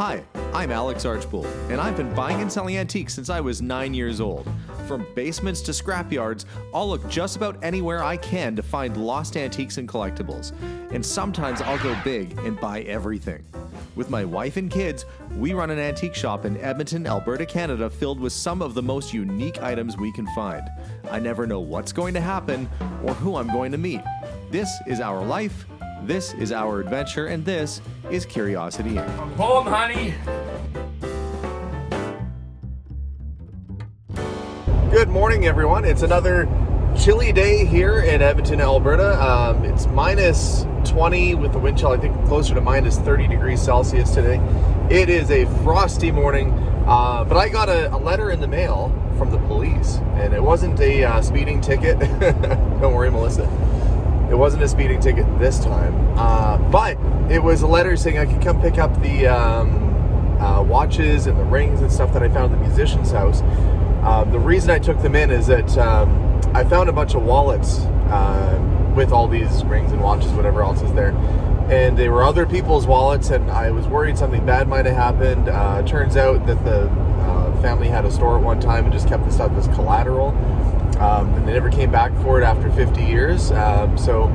Hi, I'm Alex Archbold, and I've been buying and selling antiques since I was 9 years old. From basements to scrapyards, I'll look just about anywhere I can to find lost antiques and collectibles. And sometimes I'll go big and buy everything. With my wife and kids, we run an antique shop in Edmonton, Alberta, Canada, filled with some of the most unique items we can find. I never know what's going to happen or who I'm going to meet. This is our life, this is our adventure, and this is Curiosity Inc. I'm home, honey. Good morning, everyone. It's another chilly day here in Edmonton, Alberta. It's minus 20 with the wind chill, I think closer to minus 30 degrees Celsius today. It is a frosty morning, but I got a letter in the mail from the police, and it wasn't a speeding ticket. Don't worry, Melissa. It wasn't a speeding ticket this time, but it was a letter saying I could come pick up the watches and the rings and stuff that I found in the musician's house. The reason I took them in is that I found a bunch of wallets with all these rings and watches, whatever else is there. And they were other people's wallets, and I was worried something bad might have happened. Turns out that the family had a store at one time and just kept the stuff as collateral. And they never came back for it after 50 years. So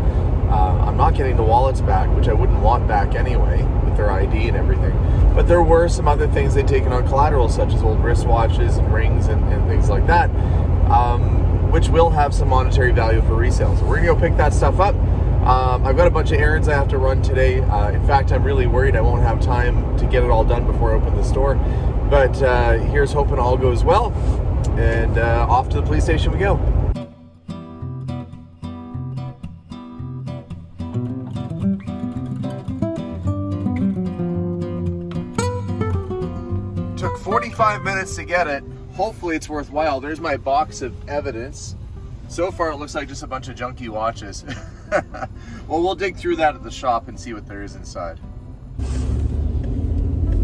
I'm not getting the wallets back, which I wouldn't want back anyway, with their ID and everything. But there were some other things they'd taken on collateral, such as old wristwatches and rings and things like that, which will have some monetary value for resale. So we're gonna go pick that stuff up. I've got a bunch of errands I have to run today. In fact, I'm really worried I won't have time to get it all done before I open the store. But here's hoping all goes well. And off to the police station we go. Took 45 minutes to get it. Hopefully it's worthwhile. There's my box of evidence. So far it looks like just a bunch of junky watches. Well, we'll dig through that at the shop and see what there is inside.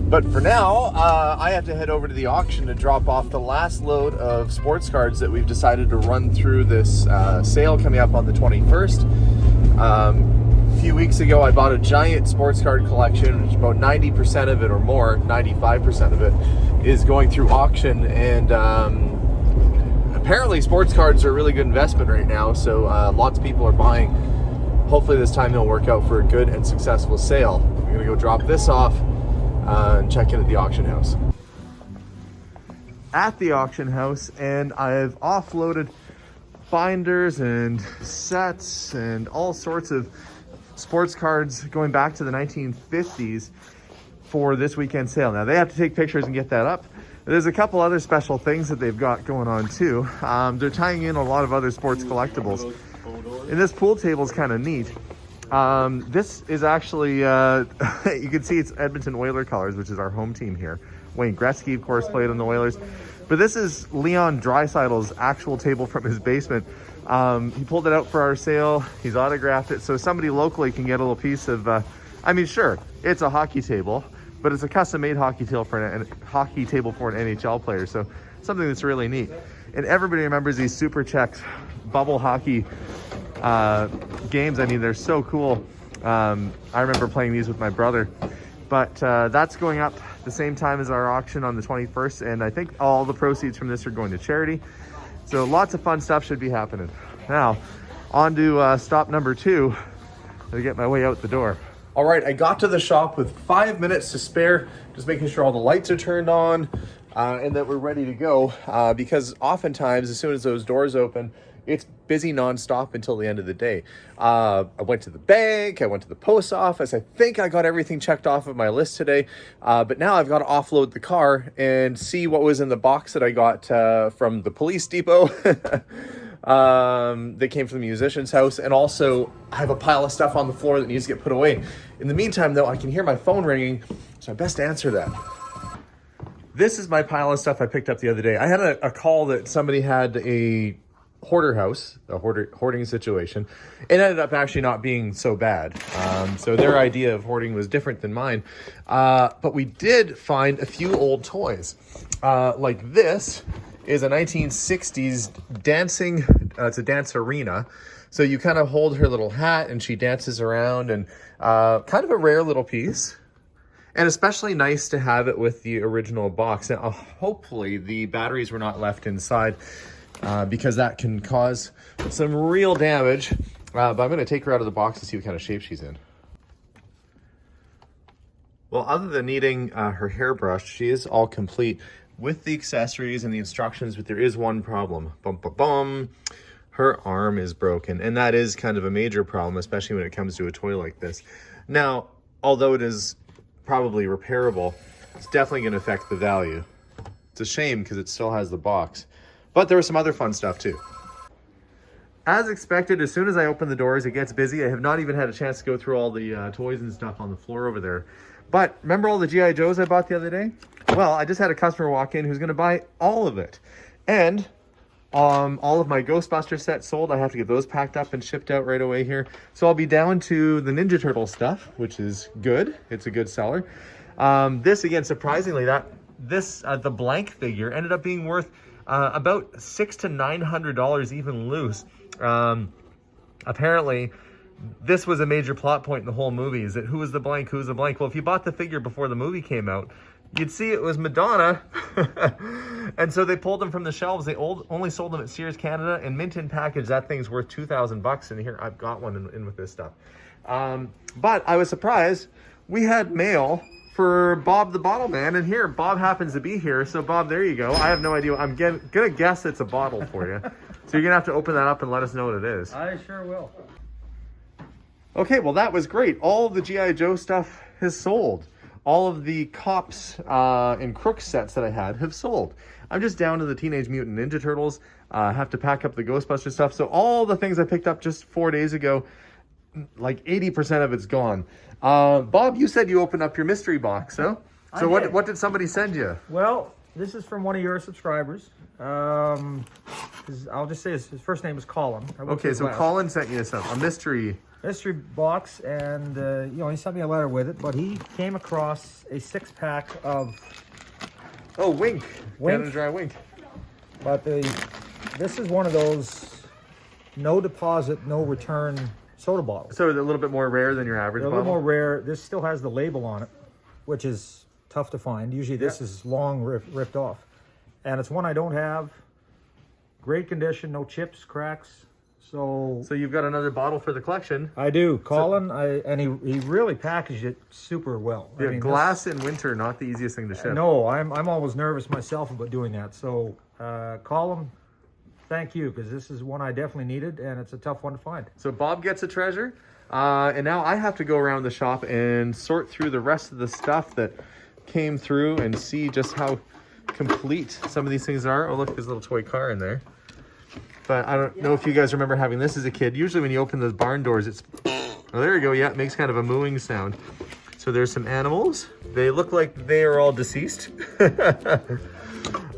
But for now, I have to head over to the auction to drop off the last load of sports cards that we've decided to run through this sale coming up on the 21st. A few weeks ago, I bought a giant sports card collection, which about 90% of it or more, 95% of it, is going through auction. And apparently sports cards are a really good investment right now, so lots of people are buying. Hopefully this time it'll work out for a good and successful sale. I'm gonna go drop this off and check in at the auction house. At the auction house, and I've offloaded binders and sets and all sorts of sports cards going back to the 1950s for this weekend sale. Now they have to take pictures and get that up. There's a couple other special things that they've got going on too. They're tying in a lot of other sports collectibles. And this pool table is kind of neat. This is actually, you can see it's Edmonton Whaler colors, which is our home team here. Wayne Gretzky, of course, played on the Whalers. But this is Leon Draisaitl's actual table from his basement. He pulled it out for our sale. He's autographed it, so somebody locally can get a little piece of, I mean, sure, it's a hockey table, but it's a custom-made hockey table for an NHL player, so something that's really neat. And everybody remembers these Super Checks bubble hockey games. I mean, they're so cool. I remember playing these with my brother. But that's going up the same time as our auction on the 21st, and I think all the proceeds from this are going to charity. So lots of fun stuff should be happening. Now, on to stop number 2 to get my way out the door. All right, I got to the shop with 5 minutes to spare, just making sure all the lights are turned on and that we're ready to go, because oftentimes as soon as those doors open, it's busy nonstop until the end of the day. I went to the bank, I went to the post office. I think I got everything checked off of my list today, but now I've got to offload the car and see what was in the box that I got from the police depot that came from the musician's house. And also I have a pile of stuff on the floor that needs to get put away. In the meantime though, I can hear my phone ringing, so I best answer that. This is my pile of stuff I picked up the other day. I had a call that somebody had a hoarder house, a hoarding situation. It ended up actually not being so bad. So their idea of hoarding was different than mine. But we did find a few old toys. Like this is a 1960s dancing, it's a dance arena. So you kind of hold her little hat and she dances around, and kind of a rare little piece. And especially nice to have it with the original box. Now, hopefully the batteries were not left inside because that can cause some real damage. But I'm going to take her out of the box to see what kind of shape she's in. Well, other than needing her hairbrush, she is all complete with the accessories and the instructions, but there is one problem. Bum, bum, bum. Her arm is broken, and that is kind of a major problem, especially when it comes to a toy like this. Now, although it is probably repairable, it's definitely going to affect the value. It's a shame because it still has the box, but there was some other fun stuff too. As expected, as soon as I open the doors, it gets busy. I have not even had a chance to go through all the toys and stuff on the floor over there. But remember all the G.I. Joes I bought the other day? Well, I just had a customer walk in who's going to buy all of it. And all of my Ghostbuster sets sold. I have to get those packed up and shipped out right away here. So I'll be down to the Ninja Turtle stuff, which is good. It's a good seller. This, again, surprisingly, the blank figure ended up being worth about $600 to $900 even loose. Apparently, this was a major plot point in the whole movie, is that who was the blank, who's the blank? Well, if you bought the figure before the movie came out, you'd see it was Madonna. And so they pulled them from the shelves. They only sold them at Sears Canada, and mint in package, that thing's worth $2,000. And here, I've got one in with this stuff. But I was surprised. We had mail for Bob the Bottle Man, and here, Bob happens to be here. So Bob, there you go. I have no idea. I'm gonna guess it's a bottle for you. So you're gonna have to open that up and let us know what it is. I sure will. Okay, well that was great. All of the G.I. Joe stuff has sold. All of the Cops and Crooks sets that I had have sold. I'm just down to the Teenage Mutant Ninja Turtles. I have to pack up the Ghostbuster stuff. So all the things I picked up just 4 days ago, like 80% of it's gone. Bob, you said you opened up your mystery box, huh? So what did somebody send you? Well, this is from one of your subscribers. I'll just say his first name is Colin. Okay, so Colin sent you a mystery box, and he sent me a letter with it, but he came across a 6-pack of Wink. Canada Dry Wink. But this is one of those no deposit, no return soda bottles. So it's a little bit more rare than your average bottle? A little more rare. This still has the label on it, which is tough to find. Usually this is long ripped off. And it's one I don't have. Great condition, no chips, cracks. So you've got another bottle for the collection. I do. Colin, and he really packaged it super well. Yeah, I mean, glass in winter, not the easiest thing to ship. No, I'm always nervous myself about doing that. So Colin, thank you, because this is one I definitely needed, and it's a tough one to find. So Bob gets a treasure, and now I have to go around the shop and sort through the rest of the stuff that came through and see just how complete some of these things are. Oh, look, there's a little toy car in there. But I don't know if you guys remember having this as a kid. Usually when you open those barn doors, it's... Oh, there you go. Yeah, it makes kind of a mooing sound. So there's some animals. They look like they are all deceased.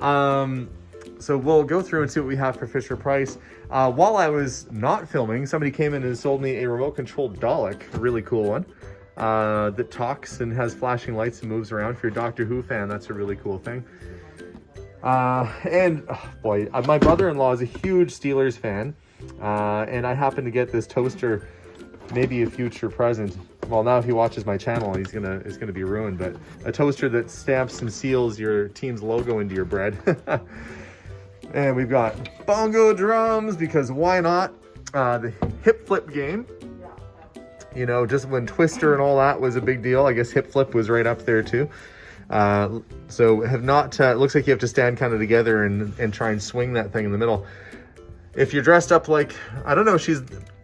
So we'll go through and see what we have for Fisher Price. While I was not filming, somebody came in and sold me a remote-controlled Dalek, a really cool one, that talks and has flashing lights and moves around. If you're a Doctor Who fan, that's a really cool thing. My brother-in-law is a huge Steelers fan, and I happened to get this toaster, maybe a future present. Well, now if he watches my channel, it's gonna be ruined. But a toaster that stamps and seals your team's logo into your bread. And we've got bongo drums, because why not? The hip flip game. You know, just when Twister and all that was a big deal, I guess hip flip was right up there too. So have not, it looks like you have to stand kind of together and try and swing that thing in the middle. If you're dressed up like, I don't know,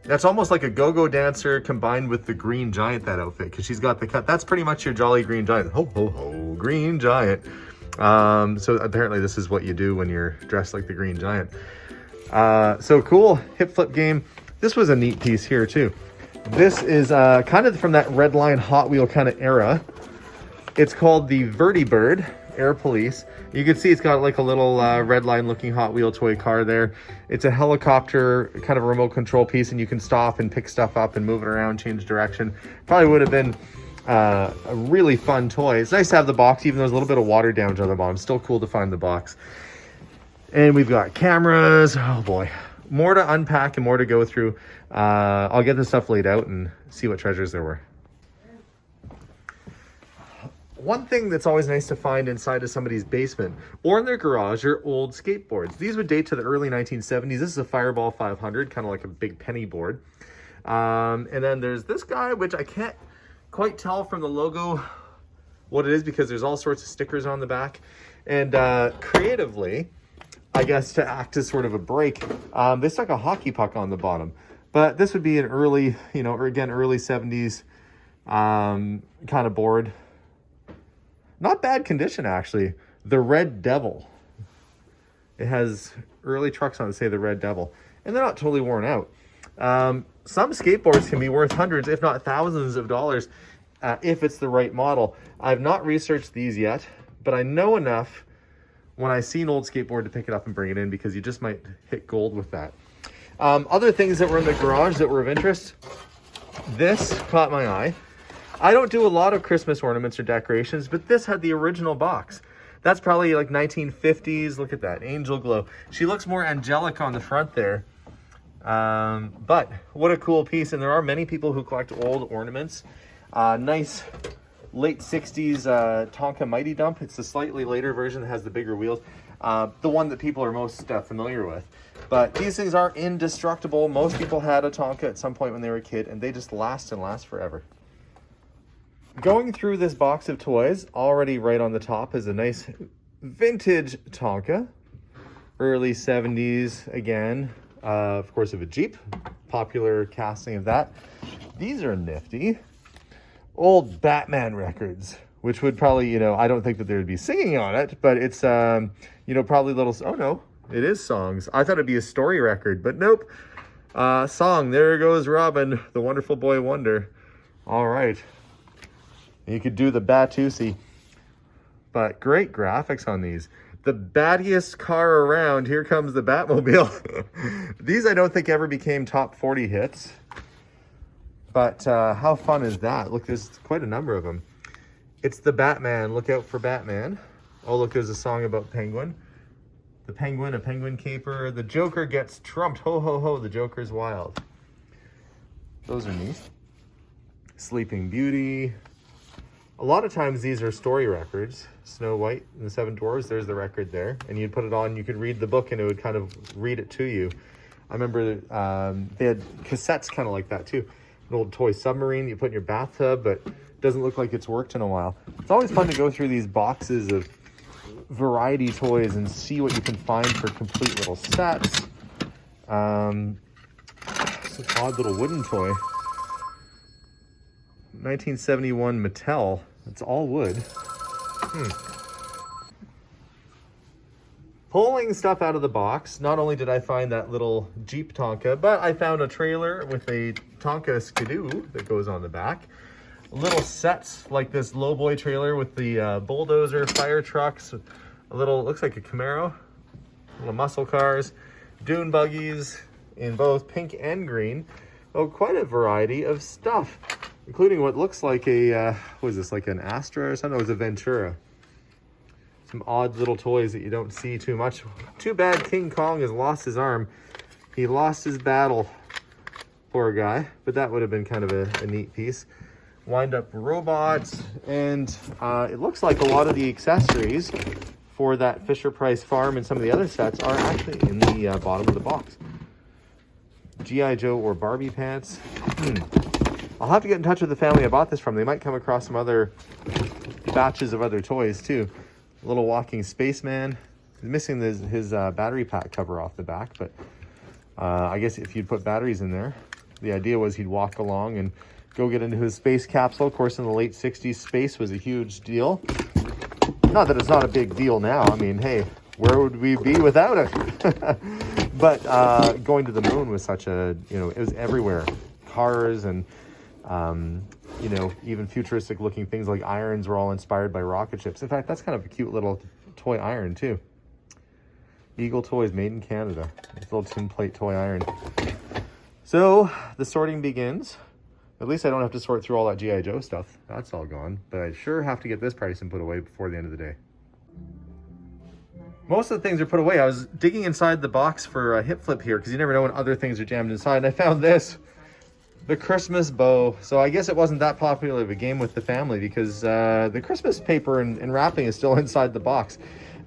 that's almost like a go-go dancer combined with the Green Giant, that outfit, because she's got the cut. That's pretty much your Jolly Green Giant. Ho, ho, ho, Green Giant. So apparently this is what you do when you're dressed like the Green Giant. So cool, hip flip game. This was a neat piece here too. This is kind of from that Red Line Hot Wheel kind of era. It's called the Vertibird Air Police. You can see it's got like a little Red Line looking Hot Wheel toy car there. It's a helicopter, kind of a remote control piece, and you can stop and pick stuff up and move it around, change direction. Probably would have been a really fun toy. It's nice to have the box, even though there's a little bit of water damage on the bottom. Still cool to find the box. And we've got cameras. Oh boy. More to unpack and more to go through. I'll get this stuff laid out and see what treasures there were. One thing that's always nice to find inside of somebody's basement or in their garage are old skateboards. These would date to the early 1970s. This is a Fireball 500, kind of like a big penny board. And then there's this guy, which I can't quite tell from the logo what it is because there's all sorts of stickers on the back. And creatively, I guess to act as sort of a break, they stuck a hockey puck on the bottom. But this would be an early, you know, or again, early 70s kind of board. Not bad condition, actually. The Red Devil. It has early trucks on it, say the Red Devil. And they're not totally worn out. Some skateboards can be worth hundreds, if not thousands of dollars, if it's the right model. I've not researched these yet, but I know enough when I see an old skateboard to pick it up and bring it in because you just might hit gold with that. Other things that were in the garage that were of interest. This caught my eye. I don't do a lot of Christmas ornaments or decorations, but this had the original box. That's probably like 1950s. Look at that, angel glow. She looks more angelic on the front there. But what a cool piece. And there are many people who collect old ornaments. Nice late 60s Tonka Mighty Dump. It's the slightly later version that has the bigger wheels. The one that people are most familiar with. But these things are indestructible. Most people had a Tonka at some point when they were a kid, and they just last and last forever. Going through this box of toys, already right on the top is a nice vintage Tonka. Early 70s, again, of course, of a Jeep. Popular casting of that. These are nifty. Old Batman records, which would probably, you know, I don't think that there would be singing on it, but it's, you know, probably little, oh no, it is songs. I thought it'd be a story record, but nope. Song, There Goes Robin, the Wonderful Boy Wonder. All right. You could do the Batusi, but great graphics on these. The battiest car around, here comes the Batmobile. These I don't think ever became top 40 hits, but how fun is that? Look, there's quite a number of them. It's the Batman, look out for Batman. Oh, look, there's a song about Penguin. The Penguin, a penguin caper. The Joker gets trumped, ho, ho, ho, the Joker's wild. Those are neat. Sleeping Beauty. A lot of times these are story records. Snow White and the Seven Dwarfs, there's the record there. And you'd put it on, you could read the book and it would kind of read it to you. I remember they had cassettes kind of like that too. An old toy submarine you put in your bathtub, but it doesn't look like it's worked in a while. It's always fun to go through these boxes of variety toys and see what you can find for complete little sets. It's an odd little wooden toy. 1971 Mattel. It's all wood. Pulling stuff out of the box, not only did I find that little Jeep Tonka, but I found a trailer with a Tonka Skidoo that goes on the back. Little sets like this lowboy trailer with the bulldozer, fire trucks, a little, looks like a Camaro, little muscle cars, dune buggies in both pink and green. Oh, quite a variety of stuff, including what looks like a, what is this, like an Astra or something? It was a Ventura. Some odd little toys that you don't see too much. Too bad King Kong has lost his arm. He lost his battle, poor guy, but that would have been kind of a neat piece. Wind up robots, and it looks like a lot of the accessories for that Fisher-Price farm and some of the other sets are actually in the bottom of the box. G.I. Joe or Barbie pants. I'll have to get in touch with the family I bought this from. They might come across some other batches of other toys too. A little walking spaceman. He's missing his battery pack cover off the back, but I guess if you'd put batteries in there, the idea was he'd walk along and go get into his space capsule. Of course, in the late 60s, space was a huge deal. Not that it's not a big deal now. I mean, hey, where would we be without it? But going to the moon was such a, you know, it was everywhere. Cars and, you know, even futuristic looking things like irons were all inspired by rocket ships. In fact, that's kind of a cute little toy iron too. Eagle Toys, made in Canada. This little tin plate toy iron. So the sorting begins. At least I don't have to sort through all that G.I. Joe stuff. That's all gone. But I sure have to get this price and put away before the end of the day. Most of the things are put away. I was digging inside the box for a hip flip here because you never know when other things are jammed inside. And I found this the Christmas bow. So I guess it wasn't that popular of a game with the family because the Christmas paper and wrapping is still inside the box.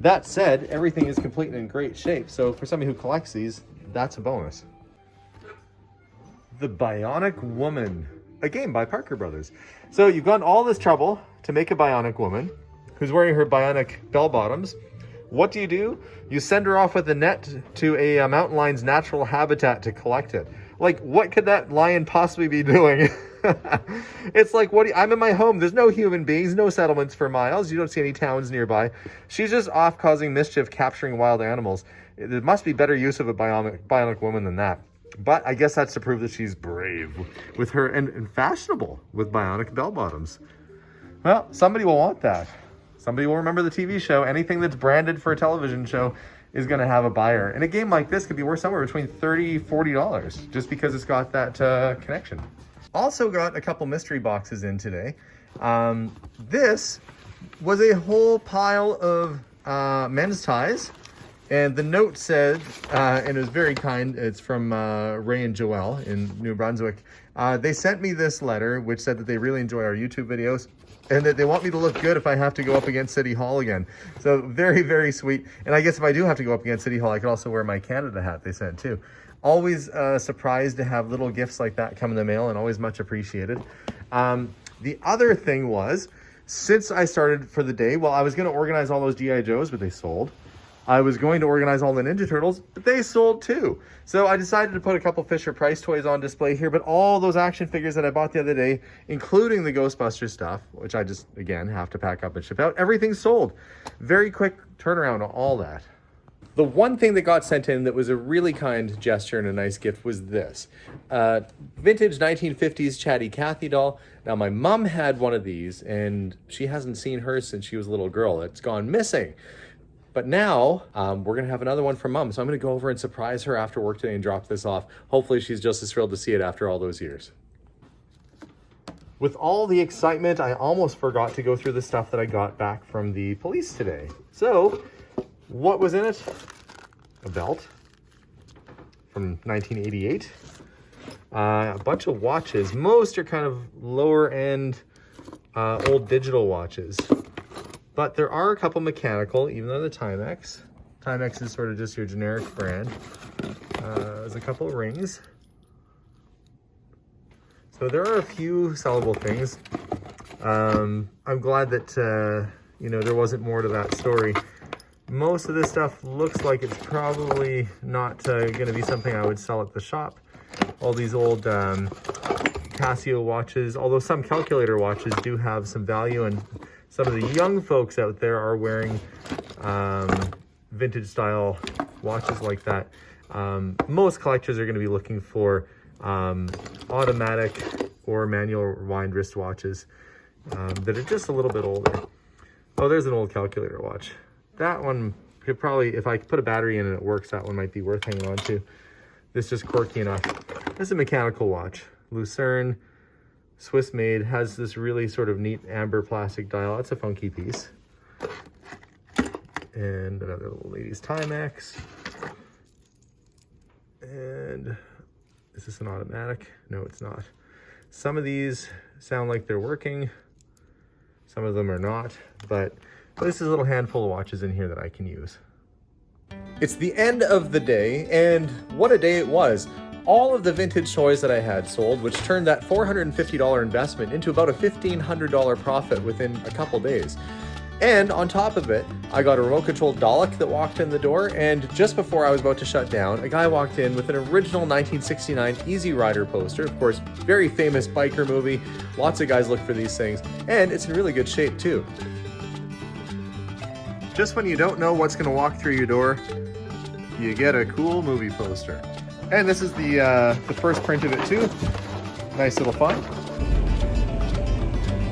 That said, everything is complete and in great shape. So for somebody who collects these, that's a bonus. The Bionic Woman, a game by Parker Brothers. So you've gone all this trouble to make a bionic woman who's wearing her bionic bell bottoms. What do? You send her off with a net to a mountain lion's natural habitat to collect it. Like, what could that lion possibly be doing? It's like, I'm in my home. There's no human beings, no settlements for miles. You don't see any towns nearby. She's just off causing mischief, capturing wild animals. There must be better use of a bionic woman than that. But I guess that's to prove that she's brave with her and fashionable with bionic bell bottoms. Well, somebody will want that. Somebody will remember the TV show. Anything that's branded for a television show is going to have a buyer. And a game like this could be worth somewhere between $30, $40 just because it's got that connection. Also got a couple mystery boxes in today. This was a whole pile of men's ties. And the note said, and it was very kind, it's from Ray and Joelle in New Brunswick. They sent me this letter, which said that they really enjoy our YouTube videos and that they want me to look good if I have to go up against City Hall again. So very, very sweet. And I guess if I do have to go up against City Hall, I could also wear my Canada hat they sent too. Always surprised to have little gifts like that come in the mail and always much appreciated. The other thing was, since I started for the day, well, I was going to organize all those G.I. Joes, but they sold. I was going to organize all the Ninja Turtles, but they sold too. So I decided to put a couple Fisher-Price toys on display here, but all those action figures that I bought the other day, including the Ghostbusters stuff, which I just, again, have to pack up and ship out, everything's sold. Very quick turnaround on all that. The one thing that got sent in that was a really kind gesture and a nice gift was this. Vintage 1950s Chatty Cathy doll. Now, my mom had one of these, and she hasn't seen hers since she was a little girl. It's gone missing. But now, we're going to have another one from Mom. So I'm going to go over and surprise her after work today and drop this off. Hopefully she's just as thrilled to see it after all those years. With all the excitement, I almost forgot to go through the stuff that I got back from the police today. So, what was in it? A belt from 1988. A bunch of watches. Most are kind of lower end old digital watches. But there are a couple mechanical, even though the Timex. Timex is sort of just your generic brand. There's a couple of rings. So there are a few sellable things. I'm glad that, there wasn't more to that story. Most of this stuff looks like it's probably not going to be something I would sell at the shop. All these old Casio watches, although some calculator watches do have some value, and some of the young folks out there are wearing vintage style watches like that. Most collectors are going to be looking for automatic or manual rewind wristwatches that are just a little bit older. Oh, there's an old calculator watch. That one could probably, if I put a battery in and it works, that one might be worth hanging on to. This is quirky enough. This is a mechanical watch. Lucerne, Swiss made, has this really sort of neat amber plastic dial. It's a funky piece. And another little lady's Timex. And is this an automatic? No, it's not. Some of these sound like they're working. Some of them are not, but this is a little handful of watches in here that I can use. It's the end of the day, and what a day it was. All of the vintage toys that I had sold, which turned that $450 investment into about a $1,500 profit within a couple days. And on top of it, I got a remote-controlled Dalek that walked in the door, and just before I was about to shut down, a guy walked in with an original 1969 Easy Rider poster. Of course, very famous biker movie. Lots of guys look for these things, and it's in really good shape too. Just when you don't know what's going to walk through your door, you get a cool movie poster. And this is the first print of it too. Nice little find.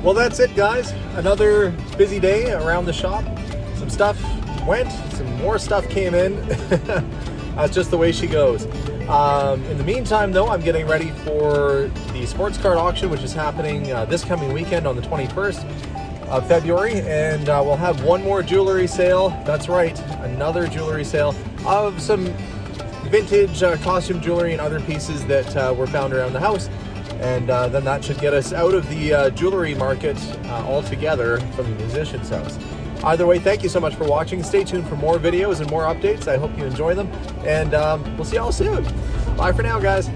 Well, that's it, guys. Another busy day around the shop. Some stuff went, some more stuff came in. That's just the way she goes. In the meantime, though, I'm getting ready for the sports card auction, which is happening this coming weekend on the 21st of February. And we'll have one more jewelry sale. That's right, another jewelry sale of some vintage costume jewelry and other pieces that were found around the house. And then that should get us out of the jewelry market altogether from the musician's house. Either way, thank you so much for watching. Stay tuned for more videos and more updates. I hope you enjoy them. And we'll see y'all soon. Bye for now, guys.